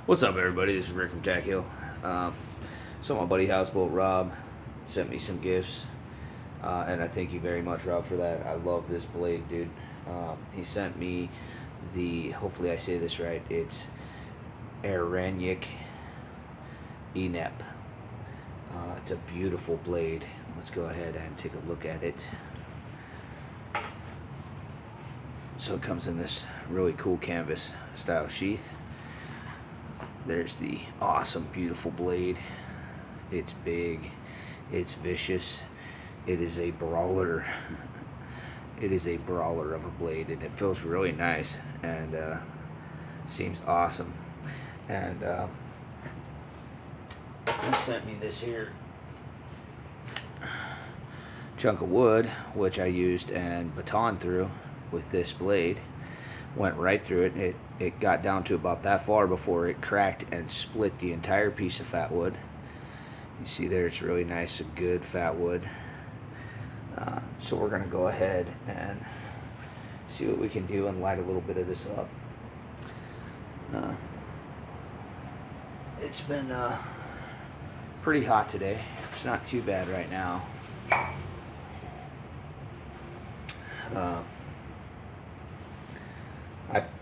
What's up, everybody? This is Rick from TAC-HILL. So my buddy Houseboat Rob sent me some gifts, and I thank you very much, Rob, for that. I love this blade, dude. He sent me hopefully I say this right, it's Aranyik Enep. It's a beautiful blade. Let's go ahead and take a look at it. So it comes in this really cool canvas style sheath. There's the awesome, beautiful blade. It's big, it's vicious, it is a brawler. It is a brawler of a blade, and it feels really nice and seems awesome. And he sent me this here chunk of wood, which I used and baton through with this blade. Went right through it. It got down to about that far before it cracked and split the entire piece of fat wood. You see there, it's really nice and good fat wood. So we're going to go ahead and see what we can do and light a little bit of this up. It's been pretty hot today. It's not too bad right now.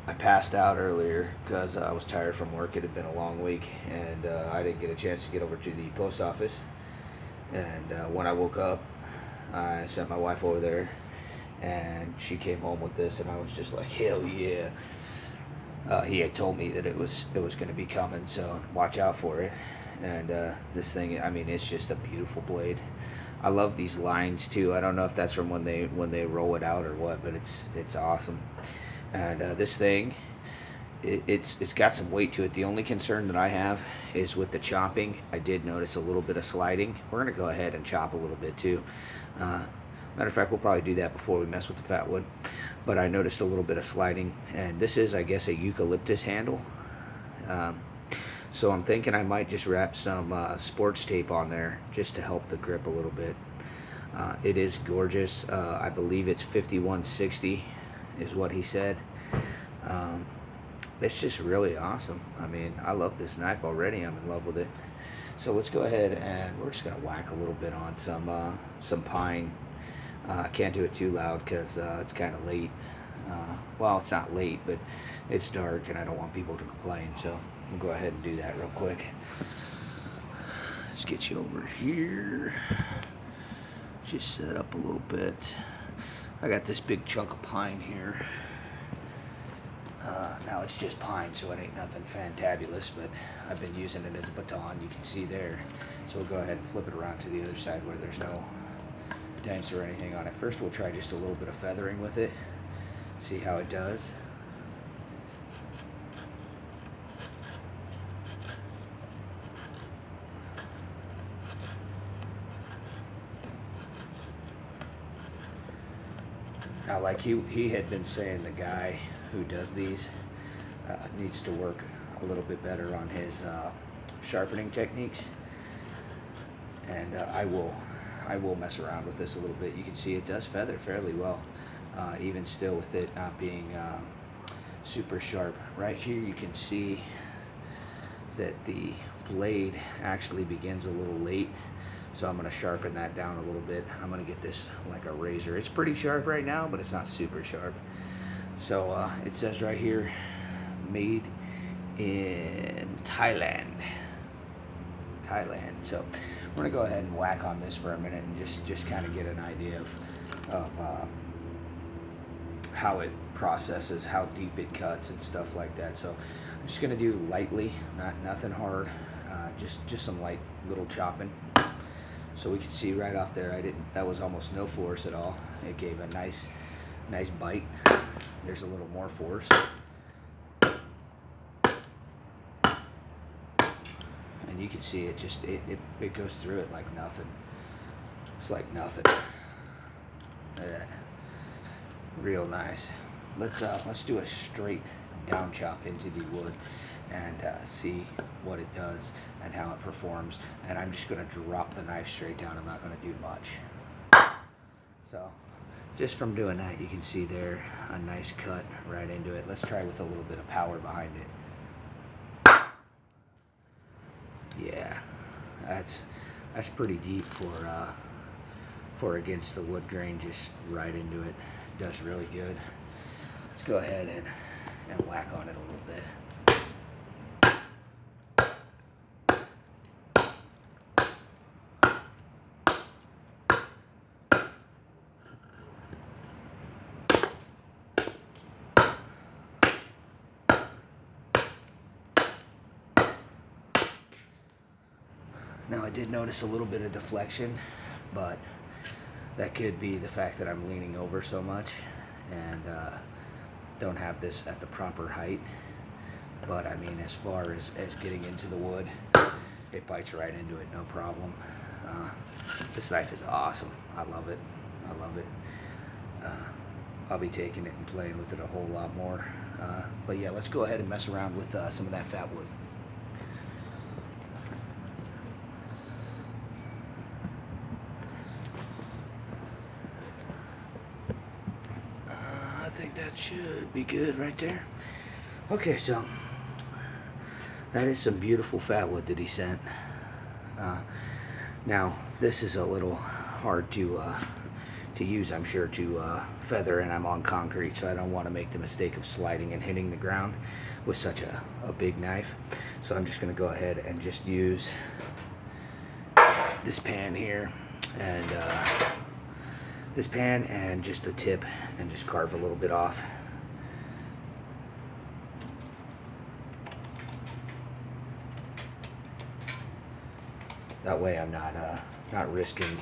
I passed out earlier because I was tired from work. It had been a long week, and I didn't get a chance to get over to the post office. And when I woke up, I sent my wife over there, and she came home with this, and I was just like, hell yeah. He had told me that it was going to be coming, so watch out for it. And this thing, I mean, it's just a beautiful blade. I love these lines too. I don't know if that's from when they roll it out or what, but it's awesome. And this thing, it's got some weight to it. The only concern that I have is with the chopping. I did notice a little bit of sliding. We're going to go ahead and chop a little bit too. Matter of fact, we'll probably do that before we mess with the fat wood. But I noticed a little bit of sliding. And this is, I guess, a eucalyptus handle. So I'm thinking I might just wrap some sports tape on there just to help the grip a little bit. It is gorgeous. I believe it's 5160 is what he said. It's just really awesome. I mean, I love this knife already. I'm in love with it. So let's go ahead and we're just gonna whack a little bit on some pine. I can't do it too loud because it's kind of late. Well, it's not late, but it's dark and I don't want people to complain, so we'll go ahead and do that real quick. Let's get you over here. Just set up a little bit. I got this big chunk of pine here. Now it's just pine, so it ain't nothing fantabulous, but I've been using it as a baton, you can see there. So we'll go ahead and flip it around to the other side where there's no dents or anything on it. First we'll try just a little bit of feathering with it, see how it does. Now, like he had been saying, the guy who does these needs to work a little bit better on his sharpening techniques, and I will mess around with this a little bit. You can see it does feather fairly well, even still with it not being super sharp. Right here you can see that the blade actually begins a little late. So I'm going to sharpen that down a little bit. I'm going to get this like a razor. It's pretty sharp right now, but it's not super sharp. So it says right here, made in Thailand. So we're going to go ahead and whack on this for a minute and just kind of get an idea of how it processes, how deep it cuts and stuff like that. So I'm just going to do lightly, nothing hard, just some light little chopping. So we can see right off there, that was almost no force at all. It gave a nice bite. There's a little more force. And you can see it it goes through it like nothing. It's like nothing. Look at that. Real nice. Let's do a straight down chop into the wood and see what it does and how it performs. And I'm just going to drop the knife straight down. I'm not going to do much. So just from doing that, you can see there a nice cut right into it. Let's try with a little bit of power behind it. Yeah, that's pretty deep for against the wood grain, just right into it. Does really good. Let's go ahead and whack on it a little bit. Now I did notice a little bit of deflection, but that could be the fact that I'm leaning over so much and don't have this at the proper height. But I mean, as far as getting into the wood, it bites right into it, no problem. This knife is awesome. I love it. I love it. I'll be taking it and playing with it a whole lot more. But yeah, let's go ahead and mess around with some of that fat wood. I think that should be good right there. Okay, so that is some beautiful fat wood that he sent. Now this is a little hard to use, I'm sure, to feather, and I'm on concrete, so I don't want to make the mistake of sliding and hitting the ground with such a big knife. So I'm just going to go ahead and just use this pan here and this pan and just the tip, and just carve a little bit off. That way I'm not risking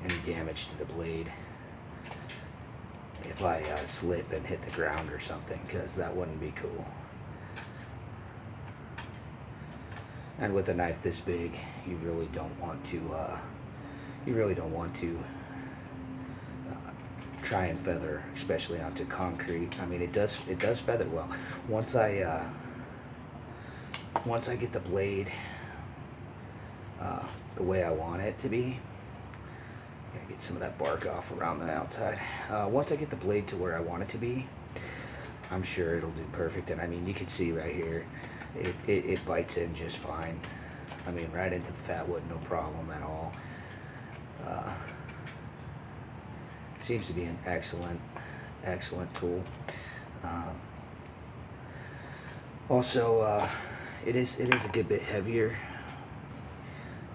any damage to the blade if I slip and hit the ground or something, because that wouldn't be cool. And with a knife this big, you really don't want to try and feather, especially onto concrete. I mean, it does feather well. Once I get the blade the way I want it to be, gotta get some of that bark off around the outside. Once I get the blade to where I want it to be, I'm sure it'll do perfect. And I mean, you can see right here, it bites in just fine. I mean, right into the fat wood, no problem at all. Seems to be an excellent tool. Also, it is a good bit heavier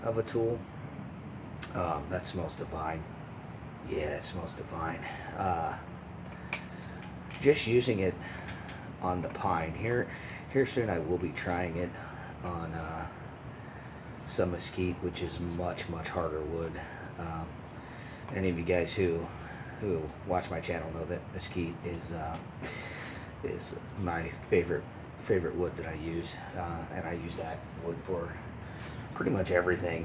of a tool. That smells divine. Yeah, it smells divine. Just using it on the pine here soon, I will be trying it on some mesquite, which is much harder wood. Any of you guys who watch my channel know that mesquite is my favorite wood that I use, and I use that wood for pretty much everything.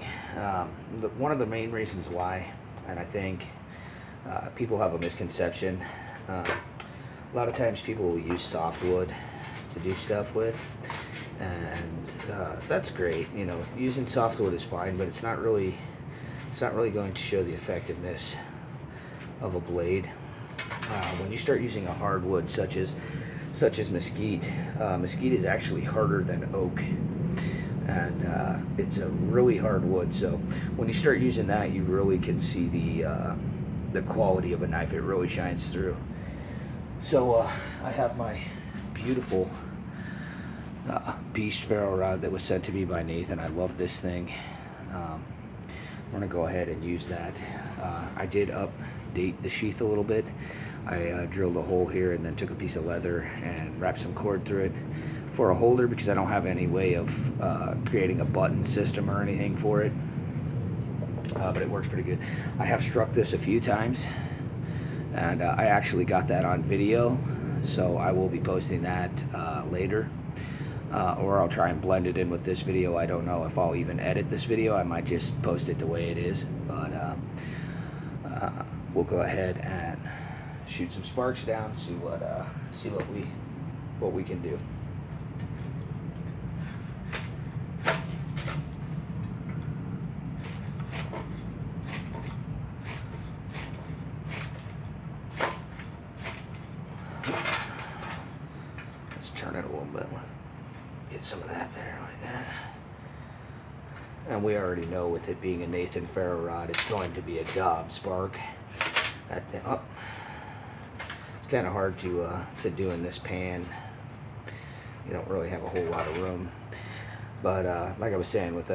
One of the main reasons why, and I think people have a misconception, a lot of times people will use softwood to do stuff with, and that's great. You know, using softwood is fine, but it's not really going to show the effectiveness of a blade. When you start using a hardwood such as mesquite, mesquite is actually harder than oak, and it's a really hard wood. So when you start using that, you really can see the quality of a knife. It really shines through. So I have my beautiful beast ferro rod that was sent to me by Nathan. I love this thing. We're gonna go ahead and use that. I did update the sheath a little bit. I drilled a hole here and then took a piece of leather and wrapped some cord through it for a holder, because I don't have any way of creating a button system or anything for it. But it works pretty good. I have struck this a few times, and I actually got that on video, so I will be posting that later. Or I'll try and blend it in with this video. I don't know if I'll even edit this video. I might just post it the way it is. But we'll go ahead and shoot some sparks down, see what we can do. Let's turn it a little bit. Get some of that there like that. And we already know with it being a Nathan ferro rod, it's going to be a gob spark. Oh, it's kind of hard to do in this pan. You don't really have a whole lot of room. But like I was saying, with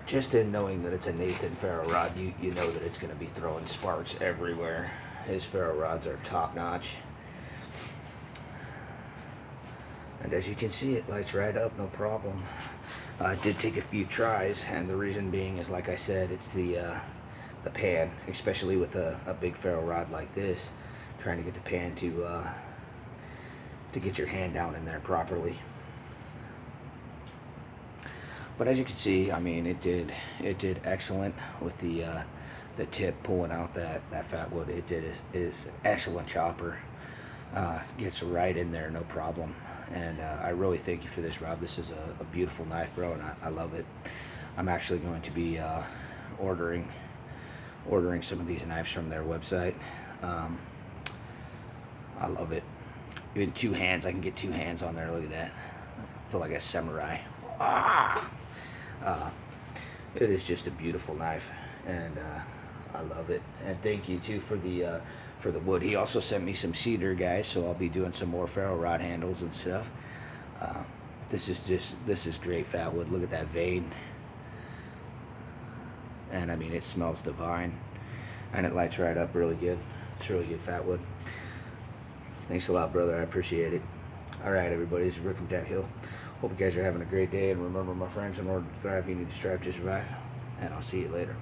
just in knowing that it's a Nathan ferro rod, you know that it's going to be throwing sparks everywhere. His ferro rods are top notch. And as you can see, it lights right up, no problem. It did take a few tries, and the reason being is, like I said, it's the pan, especially with a big ferro rod like this, trying to get the pan to get your hand down in there properly. But as you can see, I mean, it did excellent with the tip pulling out that fat wood. It is excellent chopper. Gets right in there, no problem. And I really thank you for this, Rob. This is a beautiful knife, bro, and I love it. I'm actually going to be ordering some of these knives from their website. I love it. Even two hands, I can get two hands on there. Look at that. I feel like a samurai. It is just a beautiful knife, and I love it. And thank you too for the wood. He also sent me some cedar, guys, so I'll be doing some more ferro rod handles and stuff. This is great fat wood. Look at that vein, and I mean, it smells divine, and it lights right up really good. It's really good fat wood. Thanks a lot, brother. I appreciate it. All right, everybody, this is Rick from TAC-HILL. Hope you guys are having a great day, and remember, my friends, in order to thrive, you need to strive to survive, and I'll see you later.